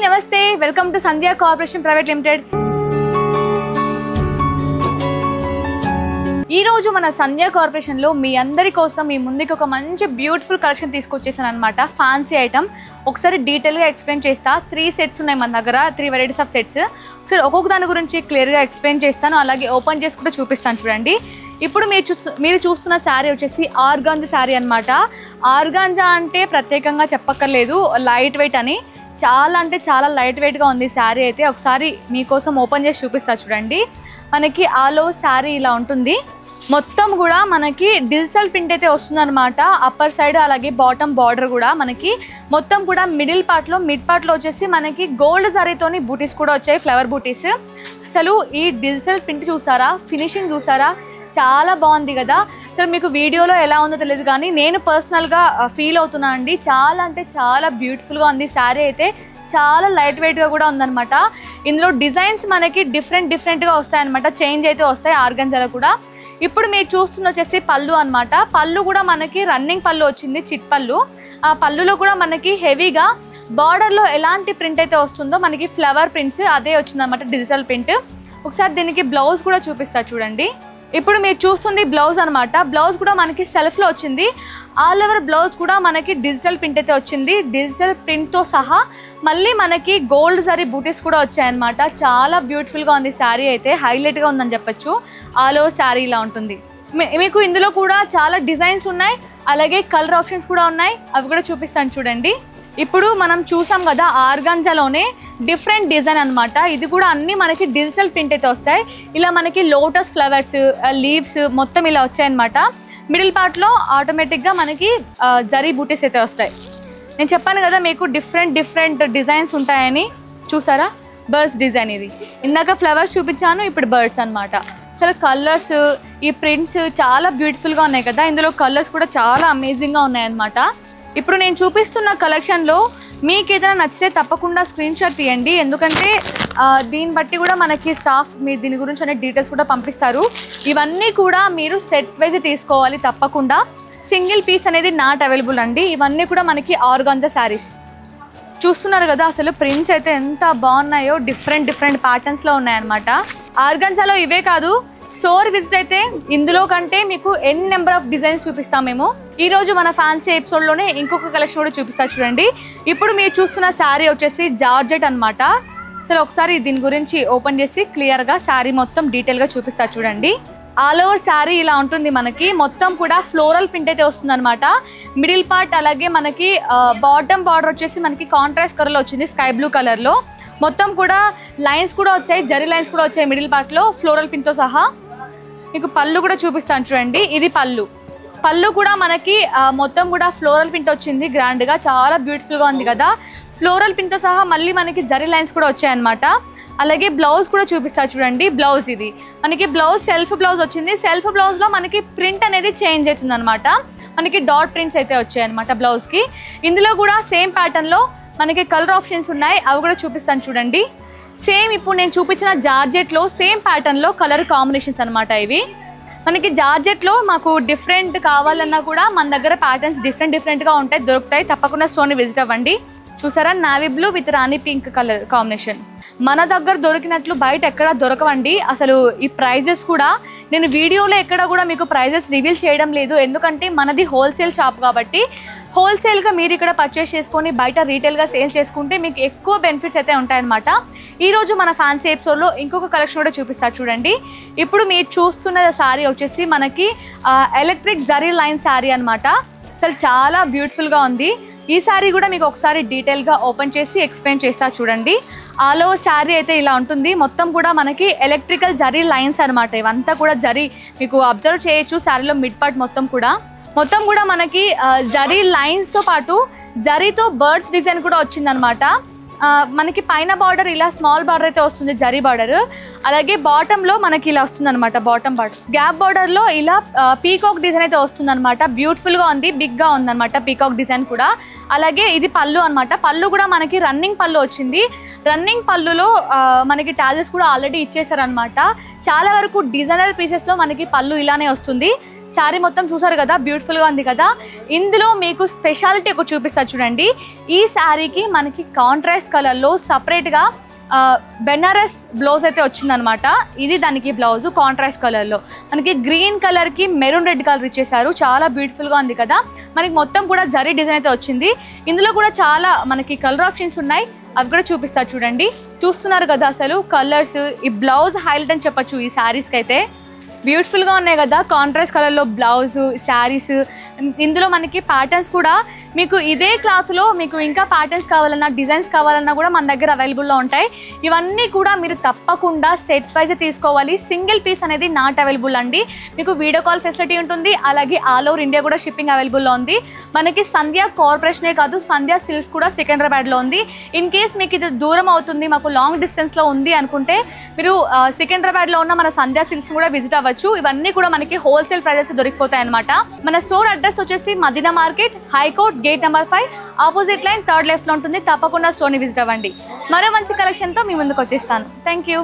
నమస్తే welcome to Sandhya corporation private limited. ఈ రోజు మన సంధ్యా కార్పొరేషన్ లో మీ అందరి కోసం మీ ముందుకి ఒక మంచి బ్యూటిఫుల్ కలెక్షన్ తీసుకొచ్చేసాను అన్నమాట. ఫ్యాన్సీ ఐటమ్ ఒకసారి డీటెయిల్ గా ఎక్స్ప్లెయిన్ చేస్తా. 3 సెట్స్ ఉన్నాయి మన దగ్గర, 3 వెరైటీస్ ఆఫ్ సెట్స్. ఒకసారి ఒక్కొక్క దాని గురించి క్లియర్ గా ఎక్స్ప్లెయిన్ చేస్తాను, అలాగే ఓపెన్ చేసి కూడా చూపిస్తాను చూడండి. ఇప్పుడు మీరు చూస్తున్న శారీ వచ్చేసి ఆర్గాంజా శారీ అన్నమాట. ఆర్గాంజా అంటే ప్రత్యేకంగా చెప్పక్కర్లేదు, లైట్ వెయిట్ అని. చాలా అంటే చాలా లైట్ వెయిట్గా ఉంది శారీ అయితే. ఒకసారి మీకోసం ఓపెన్ చేసి చూపిస్తా చూడండి. మనకి ఆల్ ఓవర్ శారీ ఇలా ఉంటుంది. మొత్తం కూడా మనకి డిజిటల్ ప్రింట్ అయితే వస్తుంది అనమాట. అప్పర్ సైడ్ అలాగే బాటమ్ బార్డర్ కూడా మనకి మొత్తం కూడా మిడ్ పార్ట్లో వచ్చేసి మనకి గోల్డ్ జరీతోని బూటీస్ కూడా వచ్చాయి, ఫ్లవర్ బూటీస్. అసలు ఈ డిజిటల్ ప్రింట్ చూసారా, ఫినిషింగ్ చూసారా, చాలా బాగుంది కదా. అసలు మీకు వీడియోలో ఎలా ఉందో తెలియదు కానీ నేను పర్సనల్గా ఫీల్ అవుతున్నా అండి. చాలా అంటే చాలా బ్యూటిఫుల్గా ఉంది శారీ అయితే. చాలా లైట్ వెయిట్గా కూడా ఉందన్నమాట. ఇందులో డిజైన్స్ మనకి డిఫరెంట్గా వస్తాయన్నమాట, చేంజ్ అయితే వస్తాయి ఆర్గంజాలో కూడా. ఇప్పుడు మీరు చూస్తుంది వచ్చేసి పళ్ళు అనమాట. పళ్ళు కూడా మనకి రన్నింగ్ పళ్ళు వచ్చింది, చిట్ పళ్ళు. ఆ పళ్ళులో కూడా మనకి హెవీగా బార్డర్లో ఎలాంటి ప్రింట్ అయితే వస్తుందో మనకి ఫ్లవర్ ప్రింట్స్ అదే వచ్చిందన్నమాట, డిజిటల్ ప్రింట్. ఒకసారి దీనికి బ్లౌజ్ కూడా చూపిస్తా చూడండి. ఇప్పుడు మీరు చూస్తుంది బ్లౌజ్ అనమాట. బ్లౌజ్ కూడా మనకి సెల్ఫ్లో వచ్చింది. ఆల్ ఓవర్ బ్లౌజ్ కూడా మనకి డిజిటల్ ప్రింట్ అయితే వచ్చింది. డిజిటల్ ప్రింట్తో సహా మళ్ళీ మనకి గోల్డ్ జరీ బూటీస్ కూడా వచ్చాయన్నమాట. చాలా బ్యూటిఫుల్గా ఉంది శారీ అయితే, హైలైట్గా ఉందని చెప్పచ్చు. ఆల్ ఓవర్ శారీ ఇలా ఉంటుంది. మీకు ఇందులో కూడా చాలా డిజైన్స్ ఉన్నాయి, అలాగే కలర్ ఆప్షన్స్ కూడా ఉన్నాయి, అవి కూడా చూపిస్తాను చూడండి. ఇప్పుడు మనం చూసాం కదా ఆర్గాంజాలోనే డిఫరెంట్ డిజైన్ అనమాట. ఇది కూడా అన్నీ మనకి డిజిటల్ ప్రింట్ అయితే వస్తాయి. ఇలా మనకి లోటస్ ఫ్లవర్స్, లీవ్స్ మొత్తం ఇలా వచ్చాయన్నమాట. మిడిల్ పార్ట్లో ఆటోమేటిక్గా మనకి జరీ బూటీస్ అయితే వస్తాయి. నేను చెప్పాను కదా మీకు డిఫరెంట్ డిజైన్స్ ఉంటాయని. చూసారా, బర్డ్స్ డిజైన్ ఇది. ఇందాక ఫ్లవర్స్ చూపించాను, ఇప్పుడు బర్డ్స్ అనమాట. అసలు కలర్స్, ఈ ప్రింట్స్ చాలా బ్యూటిఫుల్గా ఉన్నాయి కదా. ఇందులో కలర్స్ కూడా చాలా అమేజింగ్గా ఉన్నాయన్నమాట. ఇప్పుడు నేను చూపిస్తున్న కలెక్షన్లో మీకు ఏదైనా నచ్చితే తప్పకుండా స్క్రీన్ షాట్ తీయండి, ఎందుకంటే దీన్ని బట్టి కూడా మనకి స్టాఫ్ మీరు దీని గురించి అనే డీటెయిల్స్ కూడా పంపిస్తారు. ఇవన్నీ కూడా మీరు సెట్ వైజ్ తీసుకోవాలి తప్పకుండా. సింగిల్ పీస్ అనేది నాట్ అవైలబుల్ అండి. ఇవన్నీ కూడా మనకి ఆర్గాంజా శారీస్. చూస్తున్నారు కదా, అసలు ప్రింట్స్ అయితే ఎంత బాగున్నాయో, డిఫరెంట్ ప్యాటర్న్స్లో ఉన్నాయన్నమాట. ఆర్గాంజాలో ఇవే కాదు, స్టోర్ విజిట్ అయితే ఇందులో కంటే మీకు ఎన్ నెంబర్ ఆఫ్ డిజైన్స్ చూపిస్తాం మేము. ఈరోజు మన ఫ్యాన్సీ ఎపిసోడ్లోనే ఇంకొక కలెక్షన్ కూడా చూపిస్తా చూడండి. ఇప్పుడు మీరు చూస్తున్న శారీ వచ్చేసి జార్జెట్ అనమాట. అసలు ఒకసారి దీని గురించి ఓపెన్ చేసి క్లియర్గా శారీ మొత్తం డీటెయిల్గా చూపిస్తా చూడండి. ఆల్ ఓవర్ శారీ ఇలా ఉంటుంది. మనకి మొత్తం కూడా ఫ్లోరల్ ప్రింట్ అయితే వస్తుంది అనమాట. మిడిల్ పార్ట్ అలాగే మనకి బాటమ్ బార్డర్ వచ్చేసి మనకి కాంట్రాస్ట్ కలర్లో వచ్చింది, స్కై బ్లూ కలర్లో. మొత్తం కూడా లైన్స్ కూడా వచ్చాయి, జరీ లైన్స్ కూడా వచ్చాయి మిడిల్ పార్ట్లో ఫ్లోరల్ ప్రింట్తో సహా. మీకు పళ్ళు కూడా చూపిస్తాను చూడండి. ఇది పళ్ళు కూడా మనకి మొత్తం కూడా ఫ్లోరల్ ప్రింట్ వచ్చింది గ్రాండ్గా, చాలా బ్యూటిఫుల్గా ఉంది కదా. ఫ్లోరల్ ప్రింట్తో సహా మళ్ళీ మనకి జరీ లైన్స్ కూడా వచ్చాయన్నమాట. అలాగే బ్లౌజ్ కూడా చూపిస్తా చూడండి. బ్లౌజ్ ఇది మనకి సెల్ఫ్ బ్లౌజ్ వచ్చింది. సెల్ఫ్ బ్లౌజ్లో మనకి ప్రింట్ అనేది చేంజ్ అవుతుంది అనమాట. మనకి డాట్ ప్రింట్స్ అయితే వచ్చాయన్నమాట బ్లౌజ్కి. ఇందులో కూడా సేమ్ ప్యాటర్న్లో మనకి కలర్ ఆప్షన్స్ ఉన్నాయి, అవి కూడా చూపిస్తాను చూడండి. సేమ్ ఇప్పుడు నేను చూపించిన జార్జెట్లో సేమ్ ప్యాటర్న్లో కలర్ కాంబినేషన్స్ అనమాట ఇవి. మనకి జార్జెట్లో మాకు డిఫరెంట్ కావాలన్నా కూడా మన దగ్గర ప్యాటర్న్స్ డిఫరెంట్గా ఉంటాయి, దొరుకుతాయి. తప్పకుండా స్టోర్ని విజిట్ అవ్వండి. చూసారా, navy blue with Rani pink colour combination. మన దగ్గర దొరికినట్లు బయట ఎక్కడ దొరకవండి. అసలు ఈ ప్రైజెస్ కూడా నేను వీడియోలో ఎక్కడ కూడా మీకు ప్రైజెస్ రివీల్ చేయడం లేదు, ఎందుకంటే మనది హోల్సేల్ షాప్ కాబట్టి. హోల్సేల్గా మీరు ఇక్కడ పర్చేస్ చేసుకొని బయట రీటైల్గా సేల్ చేసుకుంటే మీకు ఎక్కువ బెనిఫిట్స్ అయితే ఉంటాయన్నమాట. ఈరోజు మన ఫ్యాన్సీ ఎపిసోడ్లో ఇంకొక కలెక్షన్ కూడా చూపిస్తారు చూడండి. ఇప్పుడు మీరు చూస్తున్న శారీ వచ్చేసి మనకి ఎలక్ట్రిక్ జరీ లైన్ శారీ అనమాట. అసలు చాలా బ్యూటిఫుల్గా ఉంది. ఈ శారీ కూడా మీకు ఒకసారి డీటెయిల్గా ఓపెన్ చేసి ఎక్స్ప్లెయిన్ చేస్తా చూడండి. ఆల్ ఓవర్ శారీ అయితే ఇలా ఉంటుంది. మొత్తం కూడా మనకి ఎలక్ట్రికల్ జరీ లైన్స్ అనమాట. ఇవంతా కూడా జరీ మీకు అబ్జర్వ్ చేయొచ్చు. శారీలో మిడ్ పార్ట్ మొత్తం కూడా మనకి జరీ లైన్స్తో పాటు జరీతో బర్డ్స్ డిజైన్ కూడా వచ్చిందనమాట. మనకి పైన బార్డర్ ఇలా స్మాల్ బార్డర్ అయితే వస్తుంది, జరీ బార్డర్. అలాగే బాటంలో మనకి ఇలా వస్తుంది అనమాట, బాటమ్ బార్డర్. గ్యాప్ బార్డర్లో ఇలా పీకాక్ డిజైన్ అయితే వస్తుంది అనమాట. బ్యూటిఫుల్గా ఉంది, బిగ్గా ఉందన్నమాట పీకాక్ డిజైన్ కూడా. అలాగే ఇది పళ్ళు అనమాట. పళ్ళు కూడా మనకి రన్నింగ్ పళ్ళు వచ్చింది. రన్నింగ్ పళ్ళులో మనకి టాజెస్ కూడా ఆల్రెడీ ఇచ్చేసారనమాట. చాలా వరకు డిజైనర్ పీసెస్లో మనకి పళ్ళు ఇలానే వస్తుంది. శారీ మొత్తం చూసారు కదా, బ్యూటిఫుల్గా ఉంది కదా. ఇందులో మీకు స్పెషాలిటీ ఒకటి చూపిస్తారు చూడండి. ఈ శారీకి మనకి కాంట్రాస్ట్ కలర్లో సపరేట్గా బెనారస్ బ్లౌజ్ అయితే వచ్చిందనమాట. ఇది దానికి బ్లౌజ్ కాంట్రాస్ట్ కలర్లో మనకి గ్రీన్ కలర్కి మెరూన్ రెడ్ కలర్ ఇచ్చేసారు. చాలా బ్యూటిఫుల్గా ఉంది కదా. మనకి మొత్తం కూడా జరీ డిజైన్ అయితే వచ్చింది. ఇందులో కూడా చాలా మనకి కలర్ ఆప్షన్స్ ఉన్నాయి, అవి కూడా చూపిస్తారు చూడండి. చూస్తున్నారు కదా అసలు కలర్స్. ఈ బ్లౌజ్ హైలైట్ అని చెప్పచ్చు ఈ శారీస్కి అయితే. బ్యూటిఫుల్గా ఉన్నాయి కదా, కాంట్రాస్ట్ కలర్లో బ్లౌజ్ శారీస్. ఇందులో మనకి ప్యాటర్న్స్ కూడా మీకు ఇదే క్లాత్లో మీకు ఇంకా ప్యాటర్న్స్ కావాలన్నా డిజైన్స్ కావాలన్నా కూడా మన దగ్గర అవైలబుల్లో ఉంటాయి. ఇవన్నీ కూడా మీరు తప్పకుండా సెట్ వైజ్ తీసుకోవాలి. సింగిల్ పీస్ అనేది నాట్ అవైలబుల్ అండి. మీకు వీడియో కాల్ ఫెసిలిటీ ఉంటుంది, అలాగే ఆల్ ఓవర్ ఇండియా కూడా షిప్పింగ్ అవైలబుల్లో ఉంది. మనకి సంధ్య కార్పొరేషనే కాదు, సంధ్య సిల్క్స్ కూడా సికింద్రాబాద్లో ఉంది. ఇన్ కేస్ మీకు ఇది దూరం అవుతుంది, మాకు లాంగ్ డిస్టెన్స్లో ఉంది అనుకుంటే మీరు సికింద్రాబాద్లో ఉన్న మన సంధ్య సిల్క్స్ కూడా విజిట్ అవ్వచ్చు. ఇవన్నీ కూడా మనకి హోల్సేల్ ప్రైజెస్ దొరికిపోతాయి అనమాట. మన స్టోర్ అడ్రస్ వచ్చేసి Madina market, high court gate number 5, opposite line 3rd లెఫ్ట్లో ఉంటుంది. తప్పకుండా స్టోర్ని విజిట్ అవ్వండి. మరో మంచి కలెక్షన్తో మీ ముందుకు వచ్చేస్తాను. Thank you.